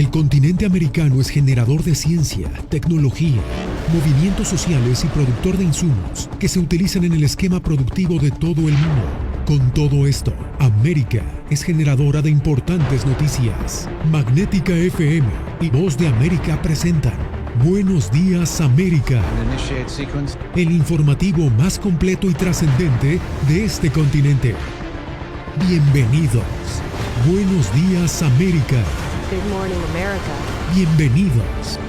El continente americano es generador de ciencia, tecnología, movimientos sociales y productor de insumos que se utilizan en el esquema productivo de todo el mundo. Con todo esto, América es generadora de importantes noticias. Magnética FM y Voz de América presentan Buenos Días América, el informativo más completo y trascendente de este continente. Bienvenidos. Buenos Días América. Good morning, America. Bienvenidos.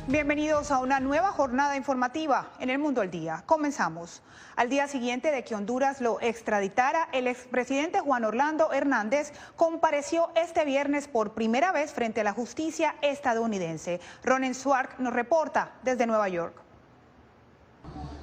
Bienvenidos a una nueva jornada informativa en El Mundo al Día. Comenzamos. Al día siguiente de que Honduras lo extraditara, el expresidente Juan Orlando Hernández compareció este viernes por primera vez frente a la justicia estadounidense. Ronen Swark nos reporta desde Nueva York.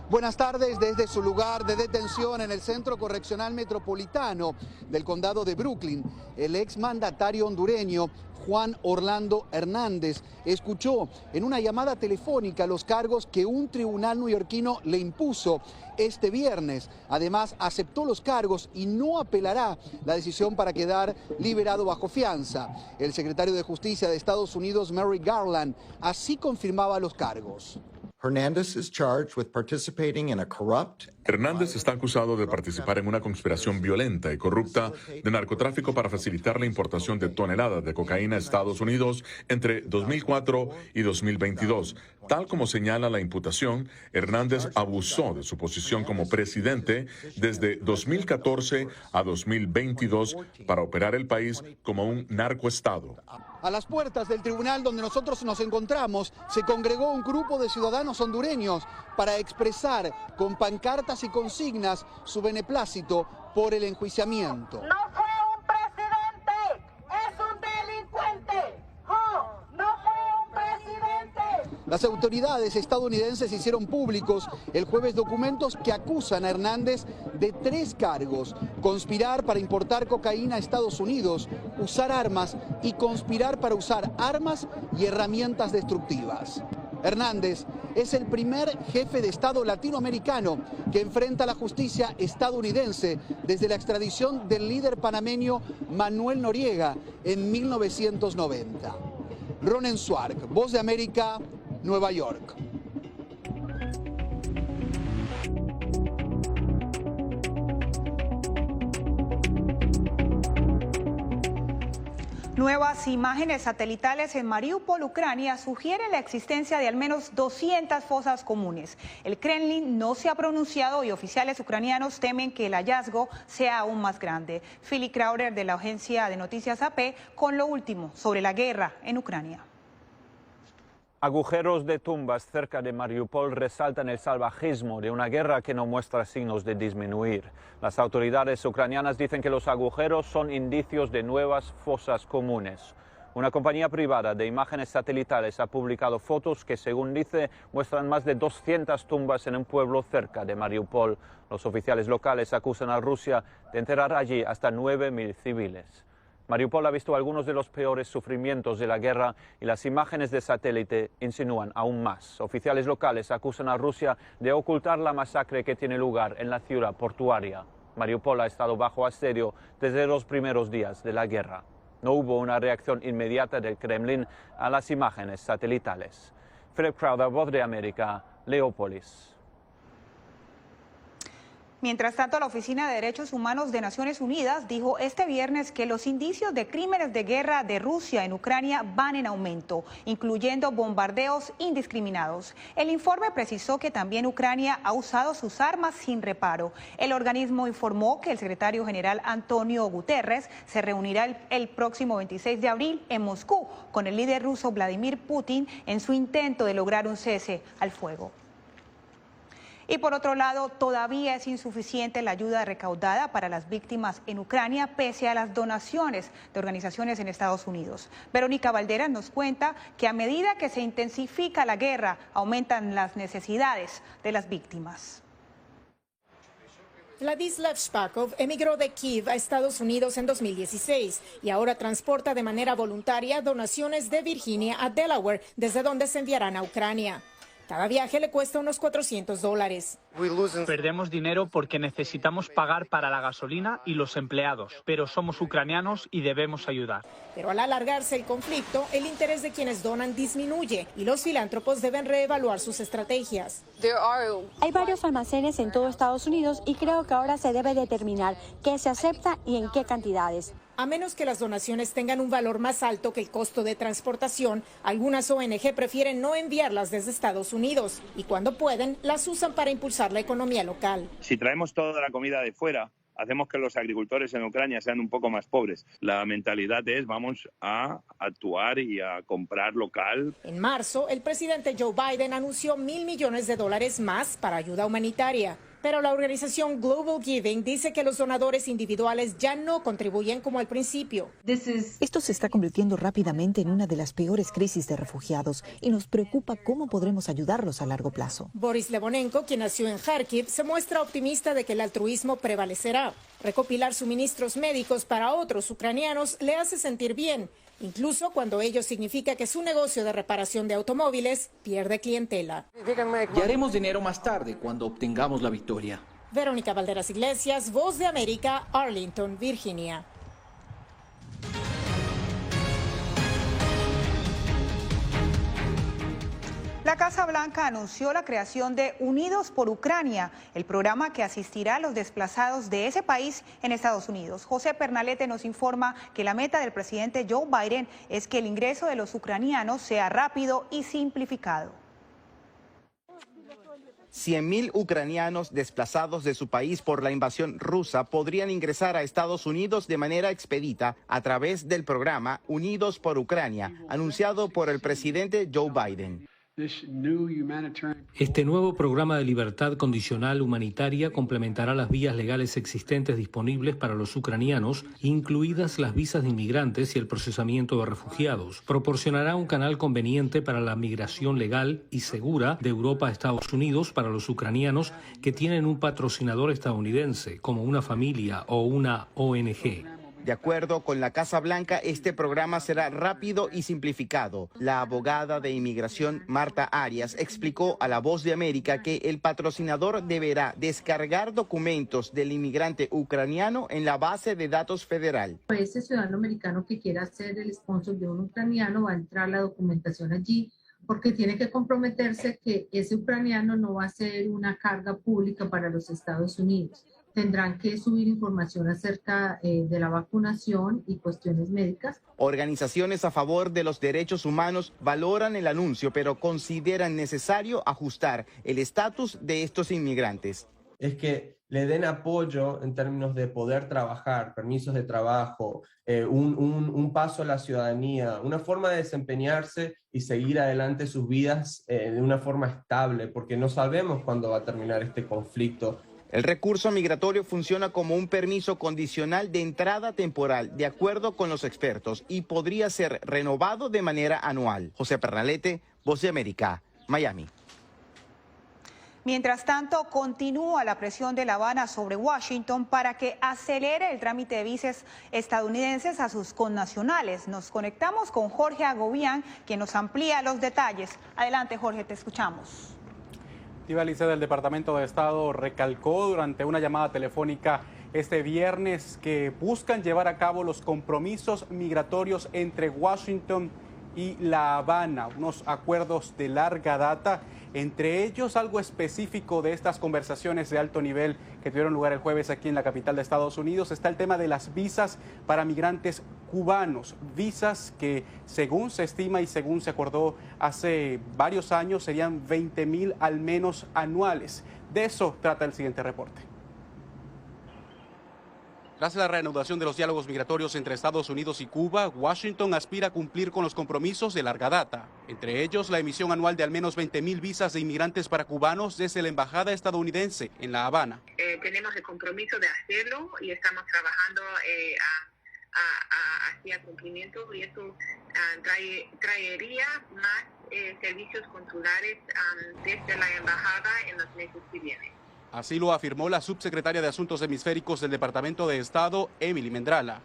Buenas tardes desde su lugar de detención en el Centro Correccional Metropolitano del Condado de Brooklyn. El exmandatario hondureño Juan Orlando Hernández escuchó en una llamada telefónica los cargos que un tribunal neoyorquino le impuso este viernes. Además, aceptó los cargos y no apelará la decisión para quedar liberado bajo fianza. El secretario de Justicia de Estados Unidos, Merrick Garland, así confirmaba los cargos. Hernández está acusado de participar en una conspiración violenta y corrupta de narcotráfico para facilitar la importación de toneladas de cocaína a Estados Unidos entre 2004 y 2022. Tal como señala la imputación, Hernández abusó de su posición como presidente desde 2014 a 2022 para operar el país como un narcoestado. A las puertas del tribunal donde nosotros nos encontramos, se congregó un grupo de ciudadanos hondureños para expresar con pancartas y consignas su beneplácito por el enjuiciamiento. No fue un presidente, es un delincuente. No fue un presidente. Las autoridades estadounidenses hicieron públicos el jueves documentos que acusan a Hernández de 3 cargos: conspirar para importar cocaína a Estados Unidos, usar armas y conspirar para usar armas y herramientas destructivas. Hernández es el primer jefe de Estado latinoamericano que enfrenta la justicia estadounidense desde la extradición del líder panameño Manuel Noriega en 1990. Ronen Swark, Voz de América, Nueva York. Nuevas imágenes satelitales en Mariupol, Ucrania, sugieren la existencia de al menos 200 fosas comunes. El Kremlin no se ha pronunciado y oficiales ucranianos temen que el hallazgo sea aún más grande. Philip Crowder de la agencia de noticias AP con lo último sobre la guerra en Ucrania. Agujeros de tumbas cerca de Mariupol resaltan el salvajismo de una guerra que no muestra signos de disminuir. Las autoridades ucranianas dicen que los agujeros son indicios de nuevas fosas comunes. Una compañía privada de imágenes satelitales ha publicado fotos que, según dice, muestran más de 200 tumbas en un pueblo cerca de Mariupol. Los oficiales locales acusan a Rusia de enterrar allí hasta 9.000 civiles. Mariupol ha visto algunos de los peores sufrimientos de la guerra y las imágenes de satélite insinúan aún más. Oficiales locales acusan a Rusia de ocultar la masacre que tiene lugar en la ciudad portuaria. Mariupol ha estado bajo asedio desde los primeros días de la guerra. No hubo una reacción inmediata del Kremlin a las imágenes satelitales. Philip Crowder, Voz de América, Leópolis. Mientras tanto, la Oficina de Derechos Humanos de Naciones Unidas dijo este viernes que los indicios de crímenes de guerra de Rusia en Ucrania van en aumento, incluyendo bombardeos indiscriminados. El informe precisó que también Ucrania ha usado sus armas sin reparo. El organismo informó que el secretario general Antonio Guterres se reunirá el próximo 26 de abril en Moscú con el líder ruso Vladimir Putin en su intento de lograr un cese al fuego. Y por otro lado, todavía es insuficiente la ayuda recaudada para las víctimas en Ucrania, pese a las donaciones de organizaciones en Estados Unidos. Verónica Valderas nos cuenta que a medida que se intensifica la guerra, aumentan las necesidades de las víctimas. Vladislav Shpakov emigró de Kiev a Estados Unidos en 2016 y ahora transporta de manera voluntaria donaciones de Virginia a Delaware, desde donde se enviarán a Ucrania. Cada viaje le cuesta unos $400. Perdemos dinero porque necesitamos pagar para la gasolina y los empleados, pero somos ucranianos y debemos ayudar. Pero al alargarse el conflicto, el interés de quienes donan disminuye y los filántropos deben reevaluar sus estrategias. Hay varios almacenes en todo Estados Unidos y creo que ahora se debe determinar qué se acepta y en qué cantidades. A menos que las donaciones tengan un valor más alto que el costo de transportación, algunas ONG prefieren no enviarlas desde Estados Unidos y cuando pueden, las usan para impulsar la economía local. Si traemos toda la comida de fuera, hacemos que los agricultores en Ucrania sean un poco más pobres. La mentalidad es vamos a actuar y a comprar local. En marzo, el presidente Joe Biden anunció $1.000 millones más para ayuda humanitaria. Pero la organización Global Giving dice que los donadores individuales ya no contribuyen como al principio. Esto se está convirtiendo rápidamente en una de las peores crisis de refugiados y nos preocupa cómo podremos ayudarlos a largo plazo. Boris Levonenko, quien nació en Kharkiv, se muestra optimista de que el altruismo prevalecerá. Recopilar suministros médicos para otros ucranianos le hace sentir bien, incluso cuando ello significa que su negocio de reparación de automóviles pierde clientela. Y haremos dinero más tarde, cuando obtengamos la victoria. Verónica Valderas Iglesias, Voz de América, Arlington, Virginia. La Casa Blanca anunció la creación de Unidos por Ucrania, el programa que asistirá a los desplazados de ese país en Estados Unidos. José Pernalete nos informa que la meta del presidente Joe Biden es que el ingreso de los ucranianos sea rápido y simplificado. 100.000 ucranianos desplazados de su país por la invasión rusa podrían ingresar a Estados Unidos de manera expedita a través del programa Unidos por Ucrania, anunciado por el presidente Joe Biden. Este nuevo programa de libertad condicional humanitaria complementará las vías legales existentes disponibles para los ucranianos, incluidas las visas de inmigrantes y el procesamiento de refugiados. Proporcionará un canal conveniente para la migración legal y segura de Europa a Estados Unidos para los ucranianos que tienen un patrocinador estadounidense, como una familia o una ONG. De acuerdo con la Casa Blanca, este programa será rápido y simplificado. La abogada de inmigración Marta Arias explicó a La Voz de América que el patrocinador deberá descargar documentos del inmigrante ucraniano en la base de datos federal. Ese ciudadano americano que quiera ser el sponsor de un ucraniano va a entrar la documentación allí, porque tiene que comprometerse que ese ucraniano no va a ser una carga pública para los Estados Unidos. Tendrán que subir información acerca de la vacunación y cuestiones médicas. Organizaciones a favor de los derechos humanos valoran el anuncio, pero consideran necesario ajustar el estatus de estos inmigrantes. Es que le den apoyo en términos de poder trabajar, permisos de trabajo, un paso a la ciudadanía, una forma de desempeñarse y seguir adelante sus vidas de una forma estable, porque no sabemos cuándo va a terminar este conflicto. El recurso migratorio funciona como un permiso condicional de entrada temporal, de acuerdo con los expertos, y podría ser renovado de manera anual. José Pernalete, Voz de América, Miami. Mientras tanto, continúa la presión de La Habana sobre Washington para que acelere el trámite de visas estadounidenses a sus connacionales. Nos conectamos con Jorge Agobián, quien nos amplía los detalles. Adelante, Jorge, te escuchamos. Estíbaliz del Departamento de Estado recalcó durante una llamada telefónica este viernes que buscan llevar a cabo los compromisos migratorios entre Washington y La Habana, unos acuerdos de larga data, entre ellos algo específico de estas conversaciones de alto nivel que tuvieron lugar el jueves aquí en la capital de Estados Unidos. Está el tema de las visas para migrantes cubanos, visas que según se estima y según se acordó hace varios años serían 20,000 al menos anuales. De eso trata el siguiente reporte. Tras la reanudación de los diálogos migratorios entre Estados Unidos y Cuba, Washington aspira a cumplir con los compromisos de larga data, entre ellos la emisión anual de al menos 20,000 visas de inmigrantes para cubanos desde la embajada estadounidense en La Habana. Tenemos el compromiso de hacerlo y estamos trabajando hacia cumplimiento, y eso traería más servicios consulares desde la embajada en los meses que vienen. Así lo afirmó la subsecretaria de Asuntos Hemisféricos del Departamento de Estado, Emily Mendrala.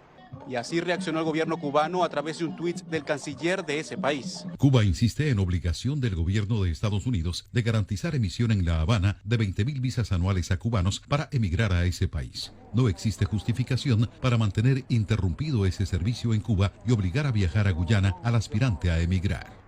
Y así reaccionó el gobierno cubano a través de un tuit del canciller de ese país. Cuba insiste en obligación del gobierno de Estados Unidos de garantizar emisión en La Habana de 20.000 visas anuales a cubanos para emigrar a ese país. No existe justificación para mantener interrumpido ese servicio en Cuba y obligar a viajar a Guyana al aspirante a emigrar.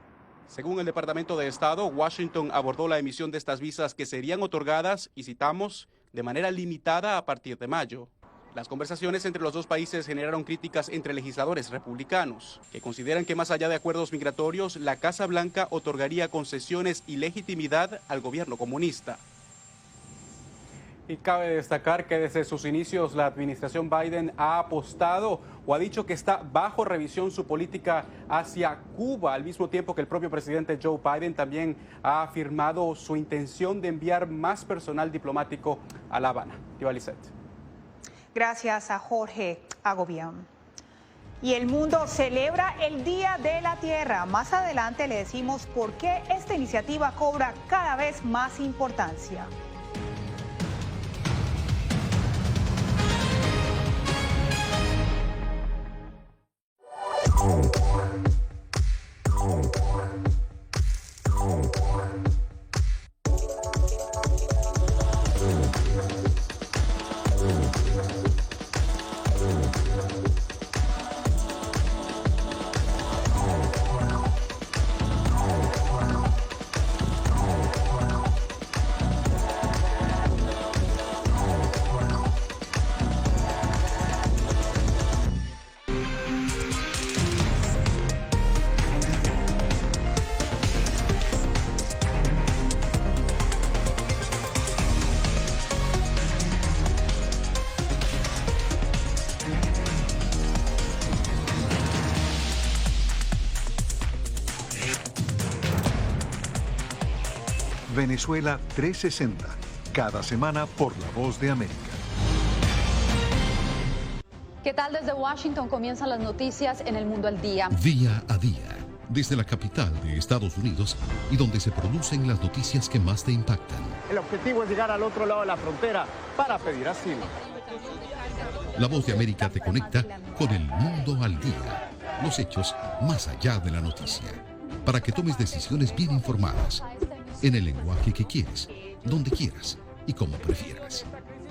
Según el Departamento de Estado, Washington abordó la emisión de estas visas que serían otorgadas, y citamos, de manera limitada a partir de mayo. Las conversaciones entre los dos países generaron críticas entre legisladores republicanos, que consideran que más allá de acuerdos migratorios, la Casa Blanca otorgaría concesiones y legitimidad al gobierno comunista. Y cabe destacar que desde sus inicios la administración Biden ha apostado o ha dicho que está bajo revisión su política hacia Cuba, al mismo tiempo que el propio presidente Joe Biden también ha afirmado su intención de enviar más personal diplomático a La Habana. Lisset. Gracias a Jorge Agobián. Y el mundo celebra el Día de la Tierra. Más adelante le decimos por qué esta iniciativa cobra cada vez más importancia. Venezuela 360, cada semana por La Voz de América. ¿Qué tal? Desde Washington comienzan las noticias en El Mundo al Día. Día a día, desde la capital de Estados Unidos y donde se producen las noticias que más te impactan. El objetivo es llegar al otro lado de la frontera para pedir asilo. La Voz de América te conecta con El Mundo al Día, los hechos más allá de la noticia, para que tomes decisiones bien informadas, en el lenguaje que quieres, donde quieras y como prefieras.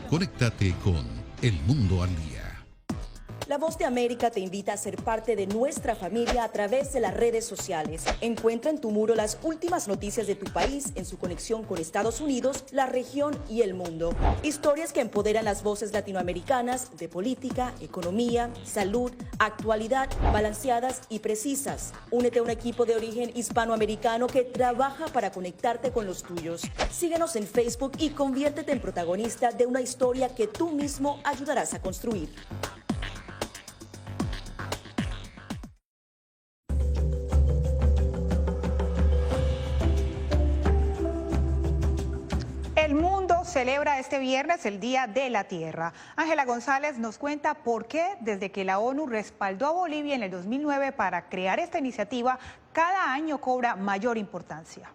Conéctate con El Mundo al Día. La Voz de América te invita a ser parte de nuestra familia a través de las redes sociales. Encuentra en tu muro las últimas noticias de tu país en su conexión con Estados Unidos, la región y el mundo. Historias que empoderan las voces latinoamericanas de política, economía, salud, actualidad, balanceadas y precisas. Únete a un equipo de origen hispanoamericano que trabaja para conectarte con los tuyos. Síguenos en Facebook y conviértete en protagonista de una historia que tú mismo ayudarás a construir. El mundo celebra este viernes el Día de la Tierra. Ángela González nos cuenta por qué, desde que la ONU respaldó a Bolivia en el 2009 para crear esta iniciativa, cada año cobra mayor importancia.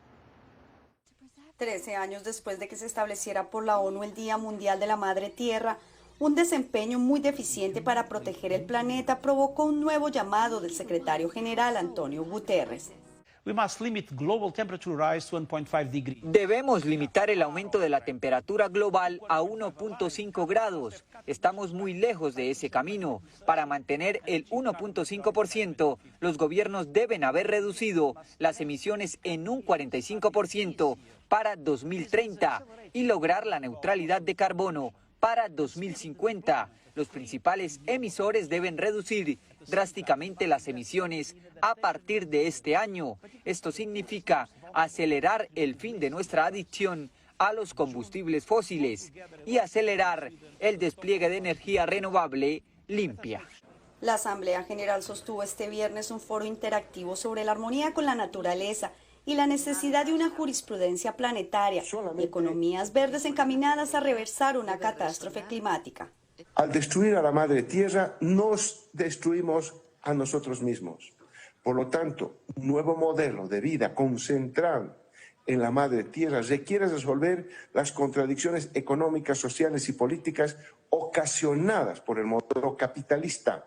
13 años después de que se estableciera por la ONU el Día Mundial de la Madre Tierra, un desempeño muy deficiente para proteger el planeta provocó un nuevo llamado del secretario general Antonio Guterres. Debemos limitar el aumento de la temperatura global a 1.5 grados. Estamos muy lejos de ese camino. Para mantener el 1.5%, los gobiernos deben haber reducido las emisiones en un 45% para 2030 y lograr la neutralidad de carbono para 2050. Los principales emisores deben reducir drásticamente las emisiones a partir de este año. Esto significa acelerar el fin de nuestra adicción a los combustibles fósiles y acelerar el despliegue de energía renovable limpia. La Asamblea General sostuvo este viernes un foro interactivo sobre la armonía con la naturaleza y la necesidad de una jurisprudencia planetaria y economías verdes encaminadas a reversar una catástrofe climática. Al destruir a la madre tierra, nos destruimos a nosotros mismos. Por lo tanto, un nuevo modelo de vida concentrado en la madre tierra requiere resolver las contradicciones económicas, sociales y políticas ocasionadas por el modelo capitalista.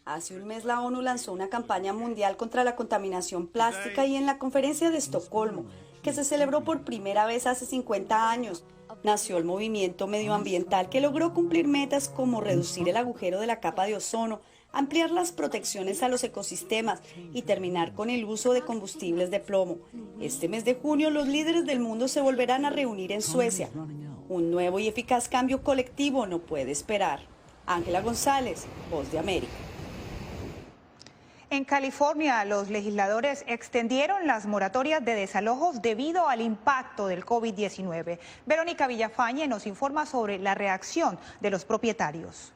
Hace un mes la ONU lanzó una campaña mundial contra la contaminación plástica y en la conferencia de Estocolmo, que se celebró por primera vez hace 50 años, nació el movimiento medioambiental que logró cumplir metas como reducir el agujero de la capa de ozono, ampliar las protecciones a los ecosistemas y terminar con el uso de combustibles de plomo. Este mes de junio los líderes del mundo se volverán a reunir en Suecia. Un nuevo y eficaz cambio colectivo no puede esperar. Ángela González, Voz de América. En California, los legisladores extendieron las moratorias de desalojos debido al impacto del COVID-19. Verónica Villafañe nos informa sobre la reacción de los propietarios.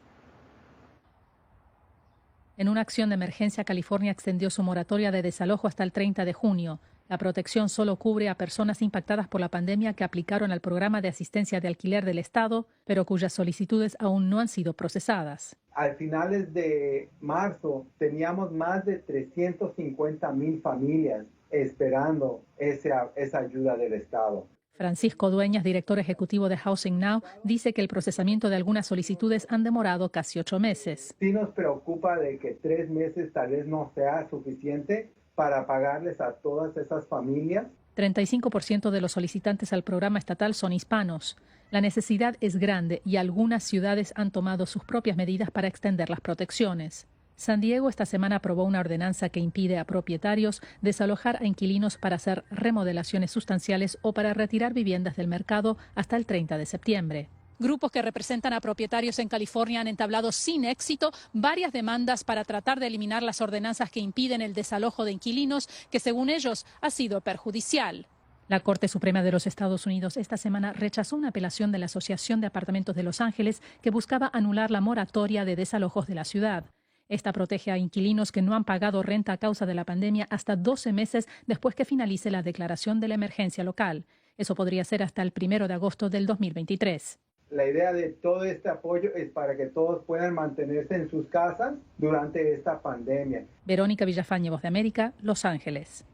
En una acción de emergencia, California extendió su moratoria de desalojo hasta el 30 de junio. La protección solo cubre a personas impactadas por la pandemia que aplicaron al programa de asistencia de alquiler del Estado, pero cuyas solicitudes aún no han sido procesadas. A finales de marzo teníamos más de 350,000 familias esperando esa ayuda del Estado. Francisco Dueñas, director ejecutivo de Housing Now, dice que el procesamiento de algunas solicitudes han demorado casi 8 meses. Sí nos preocupa de que 3 meses tal vez no sea suficiente para pagarles a todas esas familias. 35% de los solicitantes al programa estatal son hispanos. La necesidad es grande y algunas ciudades han tomado sus propias medidas para extender las protecciones. San Diego esta semana aprobó una ordenanza que impide a propietarios desalojar a inquilinos para hacer remodelaciones sustanciales o para retirar viviendas del mercado hasta el 30 de septiembre. Grupos que representan a propietarios en California han entablado sin éxito varias demandas para tratar de eliminar las ordenanzas que impiden el desalojo de inquilinos, que según ellos ha sido perjudicial. La Corte Suprema de los Estados Unidos esta semana rechazó una apelación de la Asociación de Apartamentos de Los Ángeles que buscaba anular la moratoria de desalojos de la ciudad. Esta protege a inquilinos que no han pagado renta a causa de la pandemia hasta 12 meses después que finalice la declaración de la emergencia local. Eso podría ser hasta el 1 de agosto del 2023. La idea de todo este apoyo es para que todos puedan mantenerse en sus casas durante esta pandemia. Verónica Villafañe, Voz de América, Los Ángeles.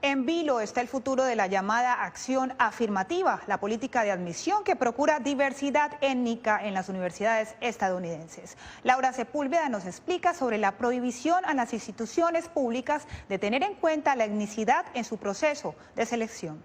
En vilo está el futuro de la llamada acción afirmativa, la política de admisión que procura diversidad étnica en las universidades estadounidenses. Laura Sepúlveda nos explica sobre la prohibición a las instituciones públicas de tener en cuenta la etnicidad en su proceso de selección.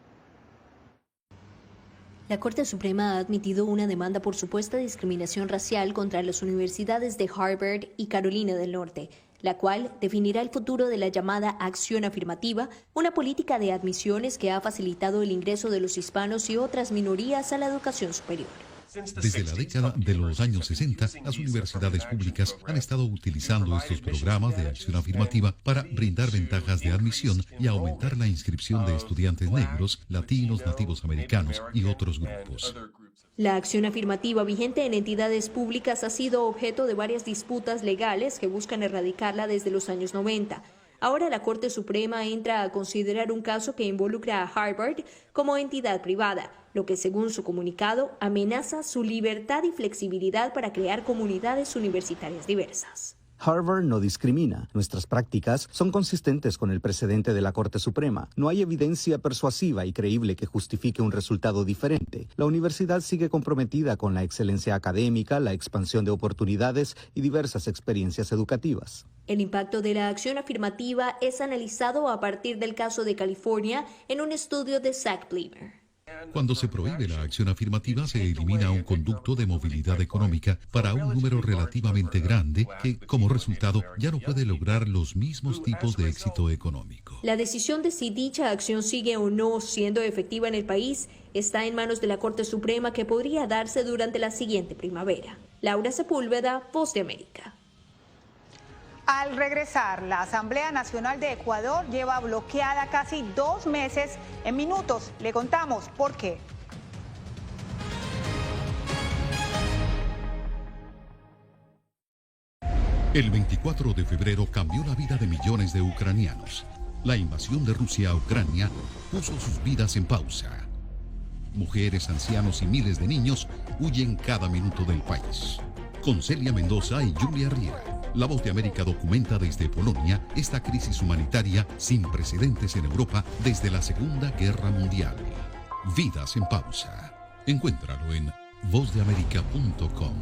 La Corte Suprema ha admitido una demanda por supuesta discriminación racial contra las universidades de Harvard y Carolina del Norte, la cual definirá el futuro de la llamada acción afirmativa, una política de admisiones que ha facilitado el ingreso de los hispanos y otras minorías a la educación superior. Desde la década de los años 60, las universidades públicas han estado utilizando estos programas de acción afirmativa para brindar ventajas de admisión y aumentar la inscripción de estudiantes negros, latinos, nativos americanos y otros grupos. La acción afirmativa vigente en entidades públicas ha sido objeto de varias disputas legales que buscan erradicarla desde los años 90. Ahora la Corte Suprema entra a considerar un caso que involucra a Harvard como entidad privada, lo que según su comunicado amenaza su libertad y flexibilidad para crear comunidades universitarias diversas. Harvard no discrimina. Nuestras prácticas son consistentes con el precedente de la Corte Suprema. No hay evidencia persuasiva y creíble que justifique un resultado diferente. La universidad sigue comprometida con la excelencia académica, la expansión de oportunidades y diversas experiencias educativas. El impacto de la acción afirmativa es analizado a partir del caso de California en un estudio de Zach Bleemer. Cuando se prohíbe la acción afirmativa, se elimina un conducto de movilidad económica para un número relativamente grande que, como resultado, ya no puede lograr los mismos tipos de éxito económico. La decisión de si dicha acción sigue o no siendo efectiva en el país está en manos de la Corte Suprema, que podría darse durante la siguiente primavera. Laura Sepúlveda, Voz de América. Al regresar, la Asamblea Nacional de Ecuador lleva bloqueada casi 2 meses. En minutos le contamos por qué. El 24 de febrero cambió la vida de millones de ucranianos. La invasión de Rusia a Ucrania puso sus vidas en pausa. Mujeres, ancianos y miles de niños huyen cada minuto del país. Con Celia Mendoza y Julia Riera, La Voz de América documenta desde Polonia esta crisis humanitaria sin precedentes en Europa desde la Segunda Guerra Mundial. Vidas en pausa. Encuéntralo en vozdeamerica.com.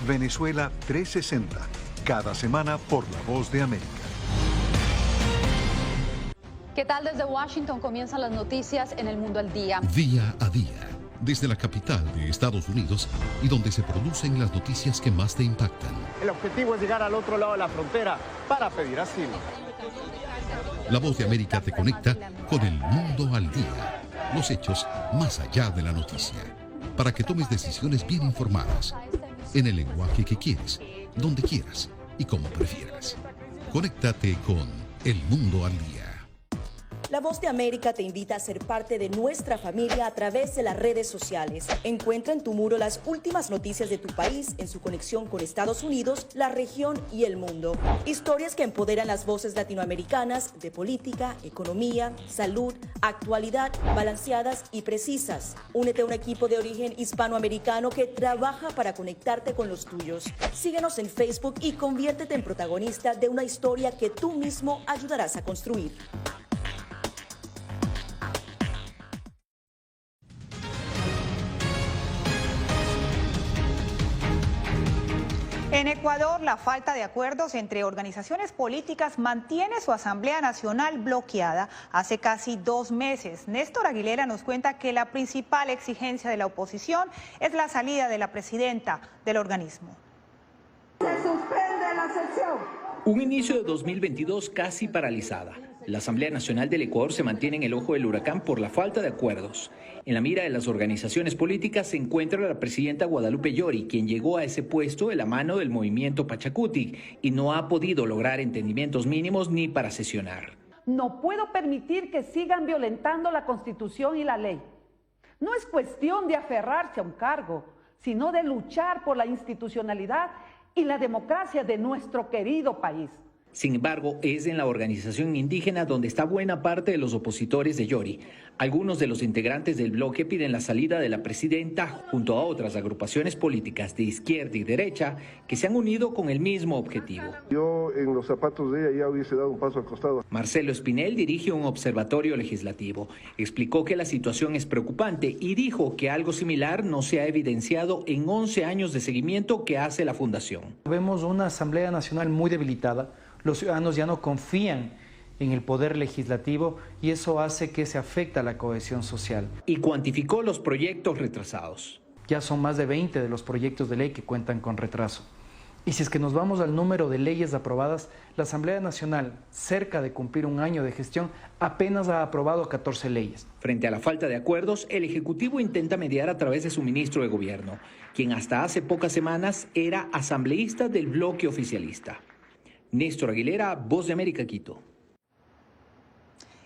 Venezuela 360, cada semana por La Voz de América. ¿Qué tal? Desde Washington comienzan las noticias en El Mundo al Día. Día a día, desde la capital de Estados Unidos y donde se producen las noticias que más te impactan. El objetivo es llegar al otro lado de la frontera para pedir asilo. La Voz de América te conecta con el mundo al día. Los hechos más allá de la noticia. Para que tomes decisiones bien informadas. En el lenguaje que quieres, donde quieras y como prefieras. Conéctate con El Mundo al Día. La Voz de América te invita a ser parte de nuestra familia a través de las redes sociales. Encuentra en tu muro las últimas noticias de tu país en su conexión con Estados Unidos, la región y el mundo. Historias que empoderan las voces latinoamericanas de política, economía, salud, actualidad, balanceadas y precisas. Únete a un equipo de origen hispanoamericano que trabaja para conectarte con los tuyos. Síguenos en Facebook y conviértete en protagonista de una historia que tú mismo ayudarás a construir. En Ecuador, la falta de acuerdos entre organizaciones políticas mantiene su Asamblea Nacional bloqueada hace casi 2 meses. Néstor Aguilera nos cuenta que la principal exigencia de la oposición es la salida de la presidenta del organismo. Se suspende la sesión. Un inicio de 2022 casi paralizada. La Asamblea Nacional del Ecuador se mantiene en el ojo del huracán por la falta de acuerdos. En la mira de las organizaciones políticas se encuentra la presidenta Guadalupe Llori, quien llegó a ese puesto de la mano del movimiento Pachacuti y no ha podido lograr entendimientos mínimos ni para sesionar. No puedo permitir que sigan violentando la Constitución y la ley. No es cuestión de aferrarse a un cargo, sino de luchar por la institucionalidad y la democracia de nuestro querido país. Sin embargo, es en la organización indígena donde está buena parte de los opositores de Llori. Algunos de los integrantes del bloque piden la salida de la presidenta junto a otras agrupaciones políticas de izquierda y derecha que se han unido con el mismo objetivo. Yo en los zapatos de ella ya hubiese dado un paso al costado. Marcelo Espinel dirige un observatorio legislativo. Explicó que la situación es preocupante y dijo que algo similar no se ha evidenciado en 11 años de seguimiento que hace la Fundación. Vemos una Asamblea Nacional muy debilitada. Los ciudadanos ya no confían en el poder legislativo y eso hace que se afecte a la cohesión social. Y cuantificó los proyectos retrasados. Ya son más de 20 de los proyectos de ley que cuentan con retraso. Y si es que nos vamos al número de leyes aprobadas, la Asamblea Nacional, cerca de cumplir un año de gestión, apenas ha aprobado 14 leyes. Frente a la falta de acuerdos, el Ejecutivo intenta mediar a través de su ministro de Gobierno, quien hasta hace pocas semanas era asambleísta del bloque oficialista. Néstor Aguilera, Voz de América, Quito.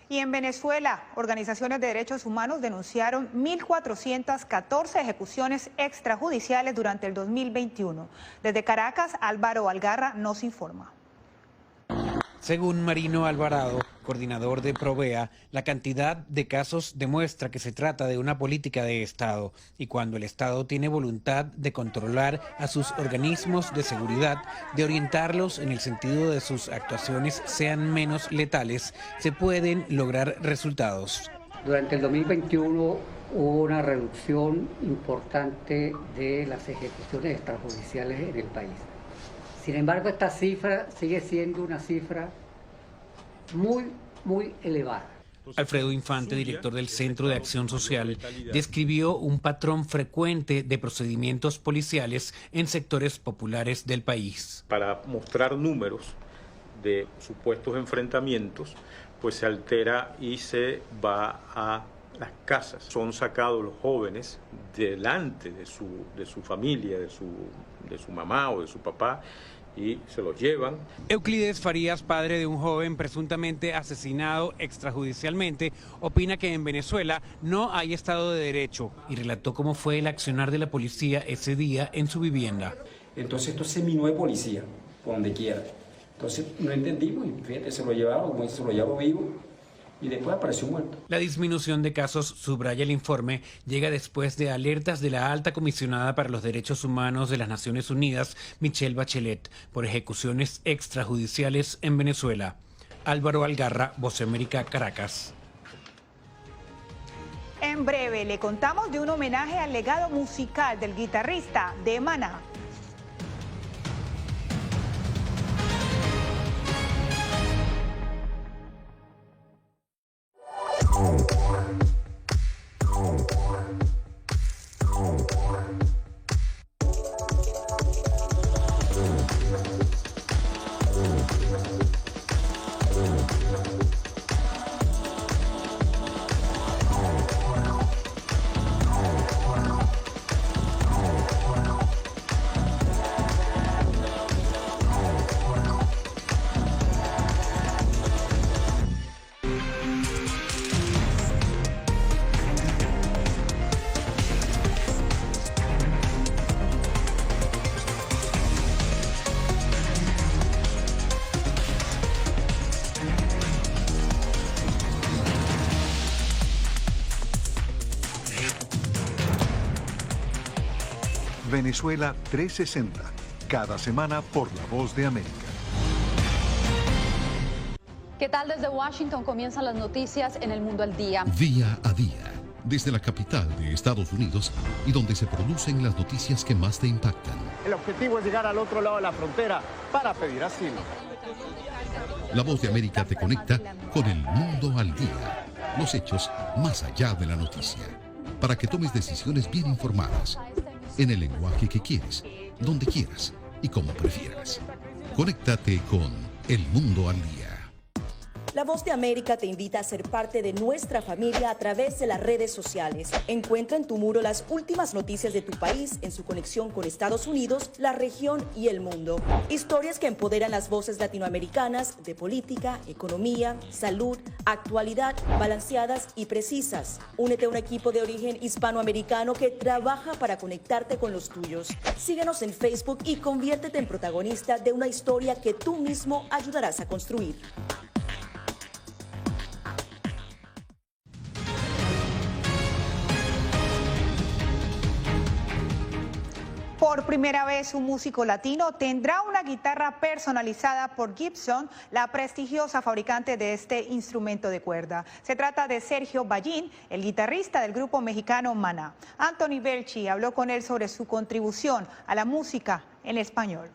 Y en Venezuela, organizaciones de derechos humanos denunciaron 1.414 ejecuciones extrajudiciales durante el 2021. Desde Caracas, Álvaro Algarra nos informa. Según Marino Alvarado, coordinador de Provea, la cantidad de casos demuestra que se trata de una política de Estado y cuando el Estado tiene voluntad de controlar a sus organismos de seguridad, de orientarlos en el sentido de sus actuaciones sean menos letales, se pueden lograr resultados. Durante el 2021 hubo una reducción importante de las ejecuciones extrajudiciales en el país. Sin embargo, esta cifra sigue siendo una cifra muy elevada. Alfredo Infante, director del Centro de Acción Social, describió un patrón frecuente de procedimientos policiales en sectores populares del país. Para mostrar números de supuestos enfrentamientos, pues se altera y se va a las casas. Son sacados los jóvenes delante de su familia, de su mamá o de su papá, y se los llevan. Euclides Farías, padre de un joven presuntamente asesinado extrajudicialmente, opina que en Venezuela no hay Estado de Derecho y relató cómo fue el accionar de la policía ese día en su vivienda. Entonces esto se minó de policía, por donde quiera. Entonces no entendimos y fíjate, se lo llevaron, como dice, se lo llevó vivo. Y después apareció muerto. La disminución de casos, subraya el informe, llega después de alertas de la alta comisionada para los derechos humanos de las Naciones Unidas, Michelle Bachelet, por ejecuciones extrajudiciales en Venezuela. Álvaro Algarra, Voz de América, Caracas. En breve le contamos de un homenaje al legado musical del guitarrista de Maná. Venezuela 360, cada semana por La Voz de América. ¿Qué tal? Desde Washington comienzan las noticias en El Mundo al Día. Día a día, desde la capital de Estados Unidos y donde se producen las noticias que más te impactan. El objetivo es llegar al otro lado de la frontera para pedir asilo. La Voz de América te conecta con El Mundo al Día. Los hechos más allá de la noticia. Para que tomes decisiones bien informadas. En el lenguaje que quieres, donde quieras y como prefieras. Conéctate con El Mundo al Día. La Voz de América te invita a ser parte de nuestra familia a través de las redes sociales. Encuentra en tu muro las últimas noticias de tu país en su conexión con Estados Unidos, la región y el mundo. Historias que empoderan las voces latinoamericanas de política, economía, salud, actualidad, balanceadas y precisas. Únete a un equipo de origen hispanoamericano que trabaja para conectarte con los tuyos. Síguenos en Facebook y conviértete en protagonista de una historia que tú mismo ayudarás a construir. Por primera vez, un músico latino tendrá una guitarra personalizada por Gibson, la prestigiosa fabricante de este instrumento de cuerda. Se trata de Sergio Ballín, el guitarrista del grupo mexicano Maná. Anthony Belchi habló con él sobre su contribución a la música en español.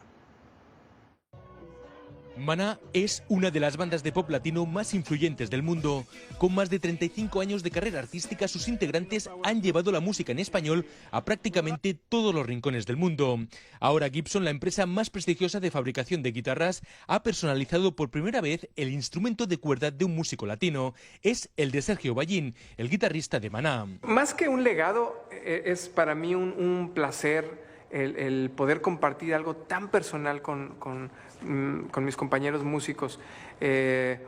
Maná es una de las bandas de pop latino más influyentes del mundo. Con más de 35 años de carrera artística, sus integrantes han llevado la música en español a prácticamente todos los rincones del mundo. Ahora Gibson, la empresa más prestigiosa de fabricación de guitarras, ha personalizado por primera vez el instrumento de cuerda de un músico latino. Es el de Sergio Ballín, el guitarrista de Maná. Más que un legado, es para mí un placer el poder compartir algo tan personal con mis compañeros músicos.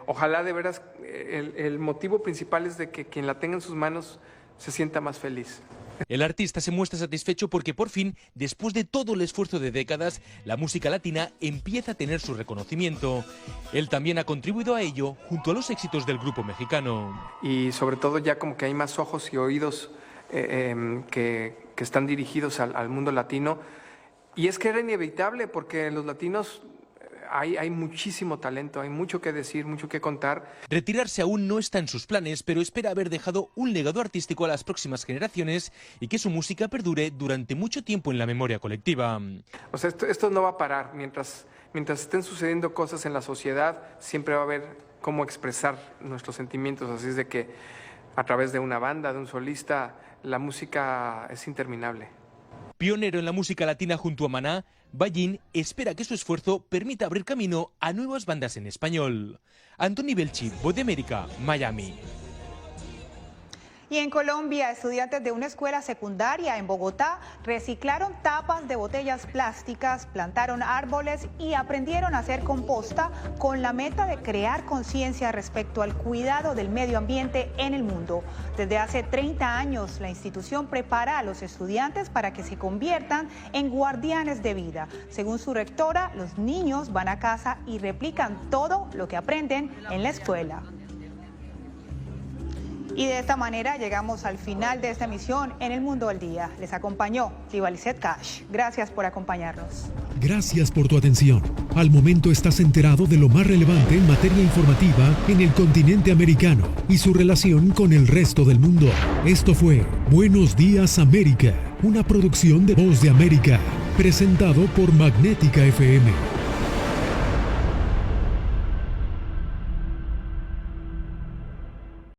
Ojalá de veras el motivo principal es de que quien la tenga en sus manos se sienta más feliz. El artista se muestra satisfecho porque por fin, después de todo el esfuerzo de décadas, la música latina empieza a tener su reconocimiento. Él también ha contribuido a ello junto a los éxitos del grupo mexicano. Y sobre todo ya como que hay más ojos y oídos que están dirigidos al mundo latino. Y es que era inevitable porque los latinos hay muchísimo talento, hay mucho que decir, mucho que contar. Retirarse aún no está en sus planes, pero espera haber dejado un legado artístico a las próximas generaciones y que su música perdure durante mucho tiempo en la memoria colectiva. O sea, esto no va a parar. Mientras estén sucediendo cosas en la sociedad, siempre va a haber cómo expresar nuestros sentimientos. Así es de que a través de una banda, de un solista, la música es interminable. Pionero en la música latina junto a Maná, Ballín espera que su esfuerzo permita abrir camino a nuevas bandas en español. Anthony Belchi, Voz de América, Miami. Y en Colombia, estudiantes de una escuela secundaria en Bogotá reciclaron tapas de botellas plásticas, plantaron árboles y aprendieron a hacer composta con la meta de crear conciencia respecto al cuidado del medio ambiente en el mundo. Desde hace 30 años, la institución prepara a los estudiantes para que se conviertan en guardianes de vida. Según su rectora, los niños van a casa y replican todo lo que aprenden en la escuela. Y de esta manera llegamos al final de esta emisión en El Mundo al Día. Les acompañó Livalicet Cash. Gracias por acompañarnos. Gracias por tu atención. Al momento estás enterado de lo más relevante en materia informativa en el continente americano y su relación con el resto del mundo. Esto fue Buenos Días América, una producción de Voz de América, presentado por Magnética FM.